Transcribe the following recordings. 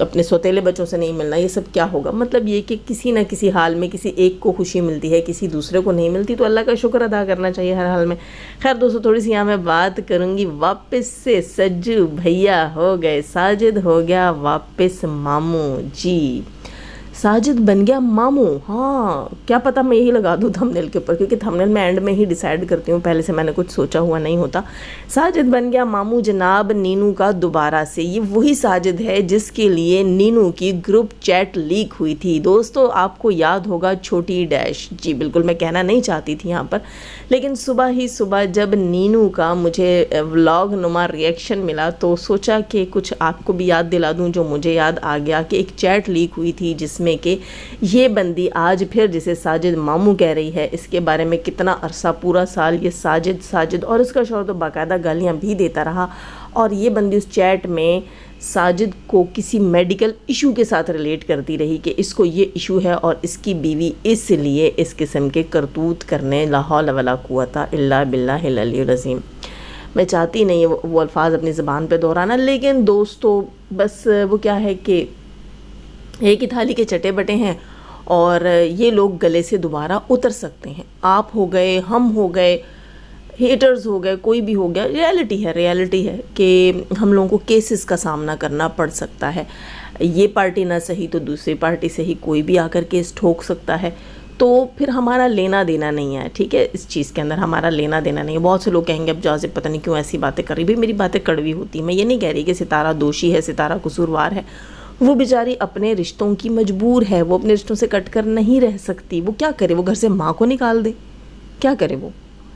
اپنے سوتیلے بچوں سے نہیں ملنا، یہ سب کیا ہوگا؟ مطلب یہ کہ کسی نہ کسی حال میں کسی ایک کو خوشی ملتی ہے، کسی دوسرے کو نہیں ملتی، تو اللہ کا شکر ادا کرنا چاہیے ہر حال میں۔ خیر دوستو، تھوڑی سی یہاں میں بات کروں گی واپس سے سجو بھیا ہو گئے، ساجد ہو گیا واپس ماموں۔ جی ساجد بن گیا ماموں، ہاں کیا پتہ میں یہی لگا دوں تھمبنیل کے اوپر، کیونکہ تھمبنیل میں اینڈ میں ہی ڈیسائیڈ کرتی ہوں، پہلے سے میں نے کچھ سوچا ہوا نہیں ہوتا۔ ساجد بن گیا ماموں جناب نینو کا دوبارہ سے۔ یہ وہی ساجد ہے جس کے لیے نینو کی گروپ چیٹ لیک ہوئی تھی۔ دوستو آپ کو یاد ہوگا چھوٹی ڈیش، جی بالکل میں کہنا نہیں چاہتی تھی یہاں پر، لیکن صبح ہی صبح جب نینو کا مجھے ولاگ نما ریئیکشن ملا تو سوچا کہ کچھ آپ کو بھی یاد دلا دوں جو مجھے یاد آ گیا، کہ ایک چیٹ لیک ہوئی تھی جس میں کہ یہ بندی آج پھر جسے ساجد ماموں کہہ رہی ہے، اس کے بارے میں کتنا عرصہ پورا سال یہ ساجد ساجد، اور اس کا شوہر تو باقاعدہ گالیاں بھی دیتا رہا، اور یہ بندی اس چیٹ میں ساجد کو کسی میڈیکل ایشو کے ساتھ ریلیٹ کرتی رہی کہ اس کو یہ ایشو ہے اور اس کی بیوی اس لیے اس قسم کے کرتوت کرنے، لا حول ولا قوت الا باللہ العلی العظیم۔ میں چاہتی نہیں وہ الفاظ اپنی زبان پہ دہرانا، لیکن دوستو بس وہ کیا ہے کہ ایک ہی تھالی کے چٹے بٹے ہیں، اور یہ لوگ گلے سے دوبارہ اتر سکتے ہیں۔ آپ ہو گئے، ہم ہو گئے، ہیٹرز ہو گئے، کوئی بھی ہو گیا، ریالٹی ہے کہ ہم لوگوں کو کیسز کا سامنا کرنا پڑ سکتا ہے۔ یہ پارٹی نہ صحیح تو دوسری پارٹی سے ہی کوئی بھی آ کر کیس ٹھوک سکتا ہے، تو پھر ہمارا لینا دینا نہیں ہے، ٹھیک ہے، اس چیز کے اندر ہمارا لینا دینا نہیں ہے۔ بہت سے لوگ کہیں گے اب جازب پتہ نہیں کیوں ایسی باتیں کر رہی، بھی میری باتیں کڑوی ہوتی ہیں، میں یہ نہیں کہہ رہی کہ ستارہ دوشی ہے، ستارہ قصوروار ہے، وہ بیچاری اپنے رشتوں کی مجبور ہے، وہ اپنے رشتوں سے کٹ کر نہیں رہ سکتی، وہ کیا کرے؟ وہ گھر سے ماں کو نکال دے؟ کیا کرے وہ؟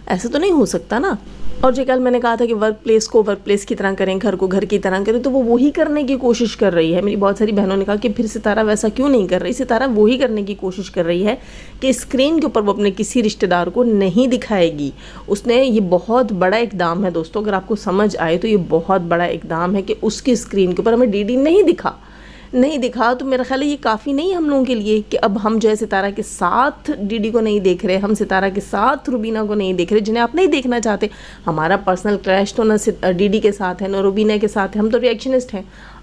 ایسا تو نہیں ہو سکتا نا۔ اور جو کل میں نے کہا تھا کہ ورک پلیس کو ورک پلیس کی طرح کریں، گھر کو گھر کی طرح کریں، تو وہ وہی کرنے کی کوشش کر رہی ہے۔ میری بہت ساری بہنوں نے کہا کہ پھر ستارہ ویسا کیوں نہیں کر رہی؟ ستارہ وہی کرنے کی کوشش کر رہی ہے کہ اسکرین کے اوپر وہ اپنے کسی رشتہ دار کو نہیں دکھائے گی۔ اس نے یہ بہت بڑا اقدام ہے دوستو، اگر آپ کو سمجھ آئے تو یہ بہت بڑا اقدام ہے کہ اس کی اسکرین کے اوپر ہمیں ڈی ڈی نہیں دکھا، تو میرا خیال ہے یہ کافی نہیں ہم لوگوں کے لیے کہ اب ہم جو ہے ستارہ کے ساتھ ڈی ڈی کو نہیں دیکھ رہے، ہم ستارہ کے ساتھ روبینہ کو نہیں دیکھ رہے، جنہیں آپ نہیں دیکھنا چاہتے۔ ہمارا پرسنل کریش تو نہ ڈی ڈی کے ساتھ ہے نہ روبینہ کے ساتھ ہے، ہم تو ریئیکشنسٹ ہیں۔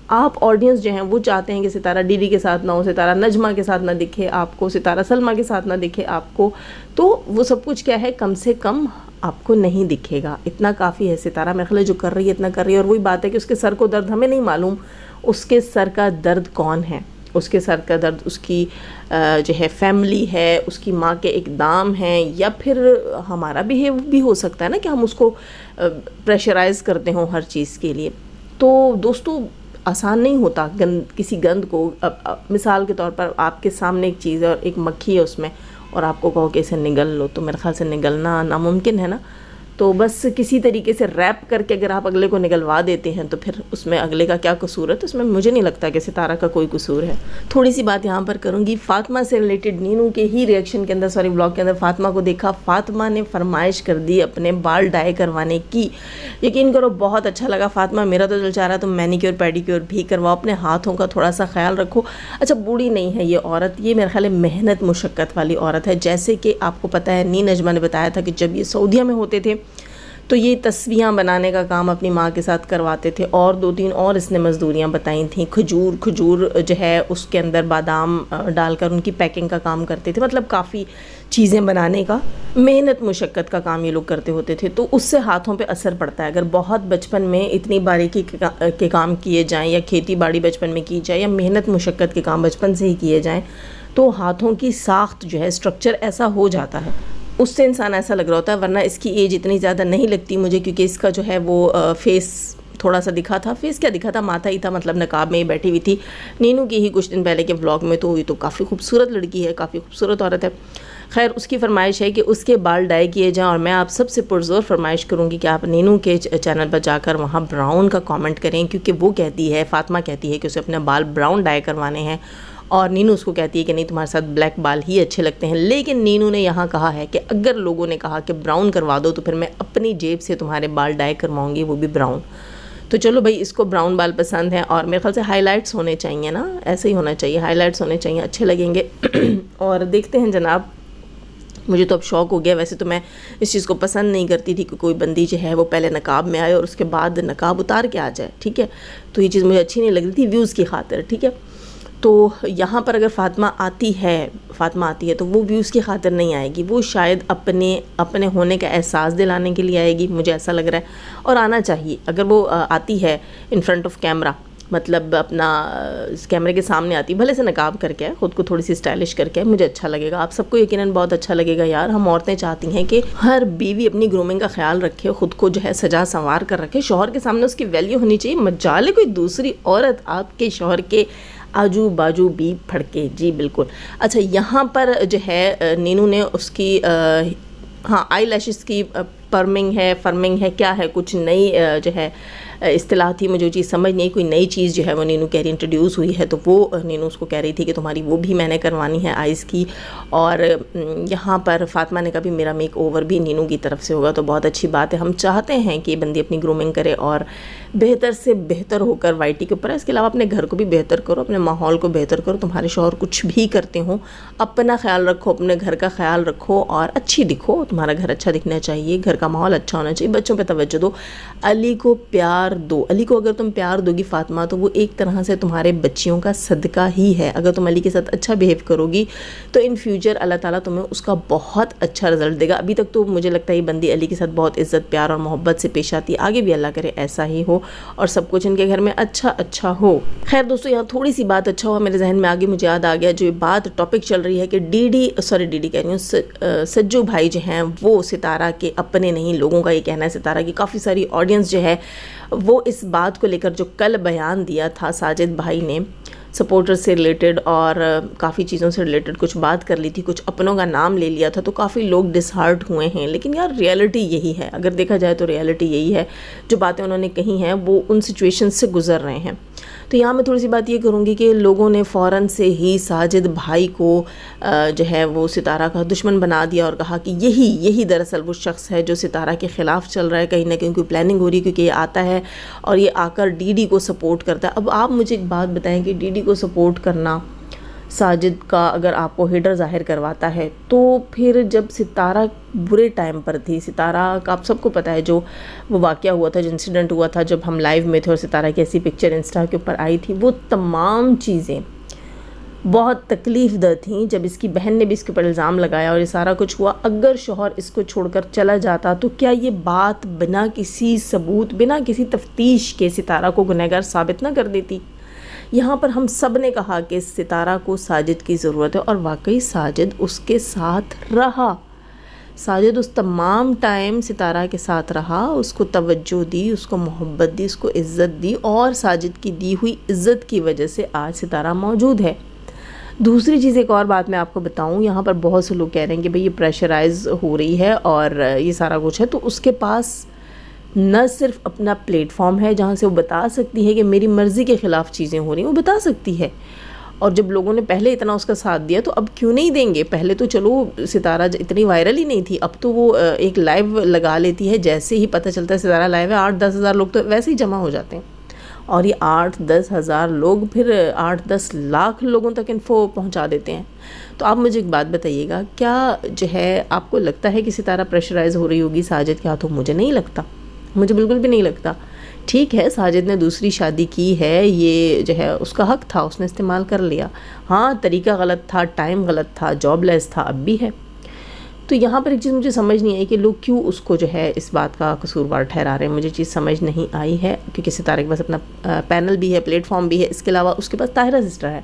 آپ آڈینس جو ہیں وہ چاہتے ہیں کہ ستارہ ڈی ڈی کے ساتھ نہ ہو، ستارہ نجمہ کے ساتھ نہ دکھے آپ کو، ستارہ سلمہ کے ساتھ نہ دکھے آپ کو، تو وہ سب کچھ کیا ہے، کم سے کم آپ کو نہیں دکھے گا، اتنا کافی ہے۔ ستارہ میرے خیال ہے جو کر رہی ہے اتنا کر رہی ہے، اور وہی بات ہے کہ اس کے سر کو درد ہمیں نہیں معلوم، اس کے سر کا درد کون ہے؟ اس کے سر کا درد اس کی جو ہے فیملی ہے، اس کی ماں کے اقدام ہیں، یا پھر ہمارا بیہیو بھی ہو سکتا ہے نا کہ ہم اس کو پریشرائز کرتے ہوں ہر چیز کے لیے۔ تو دوستو آسان نہیں ہوتا کسی گند کو، مثال کے طور پر آپ کے سامنے ایک چیز ہے اور ایک مکھی ہے اس میں، اور آپ کو کہو کہ اسے نگل لو، تو میرے خیال سے نگلنا ناممکن ہے نا۔ تو بس کسی طریقے سے ریپ کر کے اگر آپ اگلے کو نگلوا دیتے ہیں تو پھر اس میں اگلے کا کیا قصور ہے؟ تو اس میں مجھے نہیں لگتا کہ ستارہ کا کوئی قصور ہے۔ تھوڑی سی بات یہاں پر کروں گی فاطمہ سے ریلیٹڈ، نینو کے ہی ریئیکشن کے اندر بلاگ کے اندر فاطمہ کو دیکھا، فاطمہ نے فرمائش کر دی اپنے بال ڈائی کروانے کی۔ یقین کرو بہت اچھا لگا فاطمہ، میرا تو دل چاہ رہا تم مینیکیور پیڈیکیور بھی کرواؤ، اپنے ہاتھوں کا تھوڑا سا خیال رکھو۔ اچھا بوڑھی نہیں ہے یہ عورت، یہ میرے خیال ہے محنت مشقت والی عورت ہے، جیسے کہ آپ کو پتہ ہے نجمہ نے بتایا تھا کہ جب یہ سعودیہ میں ہوتے تھے تو یہ تصویاں بنانے کا کام اپنی ماں کے ساتھ کرواتے تھے، اور 2-3 اور اس نے مزدوریاں بتائی تھیں، کھجور جو ہے اس کے اندر بادام ڈال کر ان کی پیکنگ کا کام کرتے تھے، مطلب کافی چیزیں بنانے کا محنت مشقت کا کام یہ لوگ کرتے ہوتے تھے، تو اس سے ہاتھوں پہ اثر پڑتا ہے۔ اگر بہت بچپن میں اتنی باریکی کے کام کیے جائیں، یا کھیتی باڑی بچپن میں کی جائے، یا محنت مشقت کے کام بچپن سے ہی کیے جائیں، تو ہاتھوں کی ساخت جو ہے اسٹرکچر ایسا ہو جاتا ہے، اس سے انسان ایسا لگ رہا ہوتا ہے۔ ورنہ اس کی ایج اتنی زیادہ نہیں لگتی مجھے، کیونکہ اس کا جو ہے وہ فیس تھوڑا سا دکھا تھا، فیس کیا دکھا تھا، ماتھا ہی تھا، مطلب نقاب میں ہی بیٹھی ہوئی تھی نینو کی ہی کچھ دن پہلے کے ولاگ میں، تو یہ تو کافی خوبصورت لڑکی ہے، کافی خوبصورت عورت ہے۔ خیر اس کی فرمائش ہے کہ اس کے بال ڈائی کیے جائیں، اور میں آپ سب سے پرزور فرمائش کروں گی کہ آپ نینو کے چینل پر جا کر وہاں براؤن کا کامنٹ کریں، کیونکہ وہ کہتی ہے، فاطمہ کہتی ہے کہ اسے اپنے بال براؤن ڈائی کروانے ہیں، اور نینو اس کو کہتی ہے کہ نہیں تمہارے ساتھ بلیک بال ہی اچھے لگتے ہیں۔ لیکن نینو نے یہاں کہا ہے کہ اگر لوگوں نے کہا کہ براؤن کروا دو تو پھر میں اپنی جیب سے تمہارے بال ڈائی کرواؤں گی، وہ بھی براؤن۔ تو چلو بھائی، اس کو براؤن بال پسند ہیں، اور میرے خیال سے ہائی لائٹس ہونے چاہیے نا، ایسے ہی ہونا چاہیے، ہائی لائٹس ہونے چاہیے، اچھے لگیں گے۔ اور دیکھتے ہیں جناب مجھے تو اب شوق ہو گیا. ویسے تو میں اس چیز کو پسند نہیں کرتی تھی کہ کوئی بندی جو ہے وہ پہلے نقاب میں آئے اور اس کے بعد نقاب اتار کے آ جائے, ٹھیک ہے, تو یہ چیز مجھے اچھی نہیں لگ رہی تھی ویوز کی خاطر, ٹھیک ہے. تو یہاں پر اگر فاطمہ آتی ہے تو وہ ویوز کی خاطر نہیں آئے گی, وہ شاید اپنے ہونے کا احساس دلانے کے لیے آئے گی, مجھے ایسا لگ رہا ہے. اور آنا چاہیے, اگر وہ آتی ہے ان فرنٹ آف کیمرہ, مطلب اپنا کیمرے کے سامنے آتی, بھلے سے نقاب کر کے, خود کو تھوڑی سی اسٹائلش کر کے, مجھے اچھا لگے گا. آپ سب کو یقیناً بہت اچھا لگے گا یار. ہم عورتیں چاہتی ہیں کہ ہر بیوی اپنی گرومنگ کا خیال رکھے, خود کو جو ہے سجا سنوار کر رکھے, شوہر کے سامنے اس کی ویلیو ہونی چاہیے. مجالے کوئی دوسری عورت آپ کے شوہر کے آجو باجو بھی پھڑکے. جی بالکل. اچھا, یہاں پر جو ہے نینو نے اس کی آئی لیشز کی فرمنگ ہے کیا ہے, کچھ نئی جو ہے اصطلاح تھی, مجھے وہ چیز سمجھ نہیں, کوئی نئی چیز جو ہے وہ نینو کہہ رہی انٹروڈیوس ہوئی ہے, تو وہ نینو اس کو کہہ رہی تھی کہ تمہاری وہ بھی میں نے کروانی ہے آئیز کی. اور یہاں پر فاطمہ نے کہا بھی میرا میک اوور بھی نینو کی طرف سے ہوگا, تو بہت اچھی بات ہے. ہم چاہتے ہیں کہ بندی اپنی گرومنگ کرے اور بہتر سے بہتر ہو کر وائی ٹی کے اوپر. اس کے علاوہ اپنے گھر کو بھی بہتر کرو, اپنے ماحول کو بہتر کرو. تمہارے شوہر کچھ بھی کرتے ہوں, اپنا خیال رکھو, اپنے گھر کا خیال رکھو اور اچھی دکھو. تمہارا گھر اچھا دکھنا چاہیے, گھر کا ماحول اچھا ہونا چاہیے, بچوں پہ توجہ دو, علی کو پیار دو. علی کو اگر تم پیار دو گی فاطمہ, تو وہ ایک طرح سے تمہارے بچیوں کا صدقہ ہی ہے. اگر تم علی کے ساتھ اچھا بیہیو کرو گی تو ان فیوچر اللہ تعالیٰ تمہیں اس کا بہت اچھا رزلٹ دے گا. ابھی تک تو مجھے لگتا ہے یہ بندی علی کے ساتھ بہت عزت پیار اور محبت سے پیش آتی ہے, آگے بھی اللہ کرے ایسا ہی ہو اور سب کچھ ان کے گھر میں اچھا ہو. خیر دوستو, یہاں تھوڑی سی بات اچھا ہوا میرے ذہن میں آگے, مجھے یاد آ گیا جو بات ٹاپک چل رہی ہے کہ ڈی ڈی کہہ رہی ہوں, سجو بھائی جو ہیں وہ ستارہ کے اپنے نہیں, لوگوں کا یہ کہنا ہے ستارہ کی کافی ساری آڈینس جو ہے وہ اس بات کو لے کر جو کل بیان دیا تھا ساجد بھائی نے, سپورٹر سے ریلیٹڈ اور کافی چیزوں سے ریلیٹڈ کچھ بات کر لی تھی, کچھ اپنوں کا نام لے لیا تھا, تو کافی لوگ ڈس ہارٹ ہوئے ہیں. لیکن یار ریئلٹی یہی ہے, اگر دیکھا جائے تو ریئلٹی یہی ہے, جو باتیں انہوں نے کہی ہیں وہ ان سچویشن سے گزر رہے ہیں. تو یہاں میں تھوڑی سی بات یہ کروں گی کہ لوگوں نے فوراً سے ہی ساجد بھائی کو جو ہے وہ ستارہ کا دشمن بنا دیا اور کہا کہ یہی دراصل وہ شخص ہے جو ستارہ کے خلاف چل رہا ہے, کہیں نہ کہیں کوئی پلاننگ ہو رہی ہے, کیونکہ یہ آتا ہے اور یہ آ کر ڈی ڈی کو سپورٹ کرتا ہے. اب آپ مجھے ایک بات بتائیں کہ ڈی ڈی کو سپورٹ کرنا, ساجد کا اگر آپ کو ہیڈر ظاہر کرواتا ہے, تو پھر جب ستارہ برے ٹائم پر تھی, ستارہ کا آپ سب کو پتہ ہے جو وہ واقعہ ہوا تھا, جو انسیڈنٹ ہوا تھا جب ہم لائیو میں تھے اور ستارہ کی ایسی پکچر انسٹا کے اوپر آئی تھی, وہ تمام چیزیں بہت تکلیف دہ تھیں. جب اس کی بہن نے بھی اس کے اوپر الزام لگایا اور یہ سارا کچھ ہوا, اگر شوہر اس کو چھوڑ کر چلا جاتا تو کیا یہ بات بنا کسی ثبوت, بنا کسی تفتیش کے ستارہ کو گنہگار ثابت نہ کر دیتی؟ یہاں پر ہم سب نے کہا کہ ستارہ کو ساجد کی ضرورت ہے, اور واقعی ساجد اس کے ساتھ رہا. ساجد اس تمام ٹائم ستارہ کے ساتھ رہا, اس کو توجہ دی, اس کو محبت دی, اس کو عزت دی, اور ساجد کی دی ہوئی عزت کی وجہ سے آج ستارہ موجود ہے. دوسری چیز, ایک اور بات میں آپ کو بتاؤں, یہاں پر بہت سے لوگ کہہ رہے ہیں کہ بھئی یہ پریشرائز ہو رہی ہے اور یہ سارا کچھ ہے, تو اس کے پاس نہ صرف اپنا پلیٹ فارم ہے جہاں سے وہ بتا سکتی ہے کہ میری مرضی کے خلاف چیزیں ہو رہی ہیں, وہ بتا سکتی ہے. اور جب لوگوں نے پہلے اتنا اس کا ساتھ دیا تو اب کیوں نہیں دیں گے؟ پہلے تو چلو ستارہ اتنی وائرل ہی نہیں تھی, اب تو وہ ایک لائیو لگا لیتی ہے, جیسے ہی پتہ چلتا ہے ستارہ لائیو ہے 8-10 ہزار لوگ تو ویسے ہی جمع ہو جاتے ہیں, اور یہ 8-10 ہزار لوگ پھر 8-10 لاکھ لوگوں تک انفو پہنچا دیتے ہیں. تو آپ مجھے ایک بات بتائیے گا, کیا جو ہے آپ کو لگتا ہے کہ ستارہ پریشرائز ہو رہی ہوگی ساجد کے ہاتھوں؟ مجھے نہیں لگتا, مجھے بالکل بھی نہیں لگتا. ٹھیک ہے, ساجد نے دوسری شادی کی ہے, یہ جو ہے اس کا حق تھا, اس نے استعمال کر لیا. ہاں طریقہ غلط تھا, ٹائم غلط تھا, جاب لیس تھا, اب بھی ہے. تو یہاں پر ایک چیز مجھے سمجھ نہیں آئی کہ لوگ کیوں اس کو جو ہے اس بات کا قصوروار ٹھہرا رہے ہیں, مجھے چیز سمجھ نہیں آئی ہے. کیونکہ ستارے کے پاس اپنا پینل بھی ہے, پلیٹ فارم بھی ہے, اس کے علاوہ اس کے پاس طاہرہ سسٹر ہے,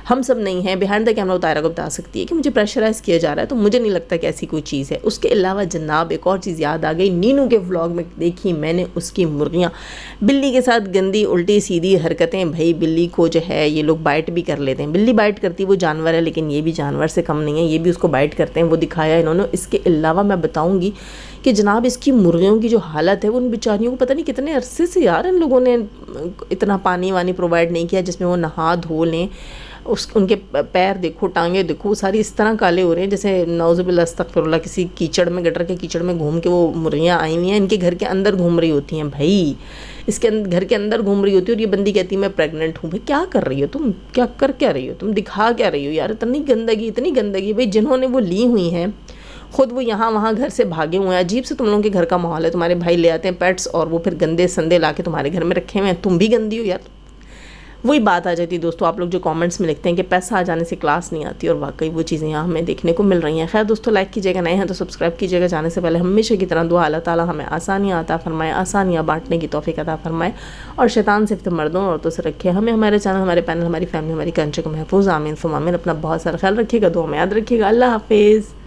ہم سب نہیں ہیں. بیہائنڈ دا کیمرہ طاہرہ کو بتا سکتی ہے کہ مجھے پریشرائز کیا جا رہا ہے, تو مجھے نہیں لگتا کہ ایسی کوئی چیز ہے. اس کے علاوہ جناب ایک اور چیز یاد آ گئی, نینو کے ولاگ میں دیکھی میں نے اس کی مرغیاں, بلی کے ساتھ گندی الٹی سیدھی حرکتیں. بھائی بلی کو جو ہے یہ لوگ بائٹ بھی کر لیتے ہیں, بلی بائٹ کرتی وہ جانور ہے, لیکن یہ بھی جانور سے کم نہیں ہے, یہ بھی اس کو بائٹ کرتے ہیں, وہ دکھایا انہوں نے. اس کے علاوہ میں بتاؤں گی کہ جناب اس کی مرغیوں کی جو حالت ہے, وہ ان بیچاریوں کو پتہ نہیں کتنے عرصے سے یار ان لوگوں نے اتنا پانی وانی پرووائڈ نہیں کیا جس میں وہ نہا دھو لیں. ان کے پیر دیکھو, ٹانگیں دیکھو, ساری اس طرح کالے ہو رہے ہیں جیسے نعوذ باللہ استغفر اللہ کسی کیچڑ میں, گٹر کے کیچڑ میں گھوم کے وہ مرغیاں آئی ہوئی ہیں, ان کے گھر کے اندر گھوم رہی ہوتی ہیں. بھائی اس کے گھر کے اندر گھوم رہی ہوتی ہے, اور یہ بندی کہتی ہے میں پریگننٹ ہوں. بھائی کیا کر رہی ہو تم, کیا کر کیا رہی ہو تم, دکھا کیا رہی ہو یار؟ اتنی گندگی. بھائی جنہوں نے وہ لی ہوئی ہیں خود وہ یہاں وہاں گھر سے بھاگے ہوئے ہیں، عجیب سے تم لوگوں کے گھر کا ماحول ہے، تمہارے بھائی لے آتے ہیں پیٹس اور وہ پھر گندے سندے لا کے تمہارے گھر میں رکھے ہوئے ہیں، تم بھی گندی ہو یار۔ وہی بات آ جاتی ہے دوستو، آپ لوگ جو کامنٹس میں لکھتے ہیں کہ پیسہ آ جانے سے کلاس نہیں آتی، اور واقعی وہ چیزیں یہاں ہمیں دیکھنے کو مل رہی ہیں۔ خیر دوستو، لائک کیجیے گا، نئے ہیں تو سبسکرائب کیجیے گا، جانے سے پہلے ہمیشہ کی طرح دعا، اللہ تعالیٰ ہمیں آسانیاں عطا فرمائے، آسانیاں بانٹنے کی توفیق عطا فرمائے، اور شیطان سے مردوں اور عورتوں سے رکھے ہمیں، ہمارے چینل، ہمارے پینل، ہماری فیملی، ہماری کنٹری کو محفوظ، آمین ثم آمین۔ اپنا بہت سارا خیال رکھیے گا، دعا میں یاد رکھیے گا۔ اللہ حافظ۔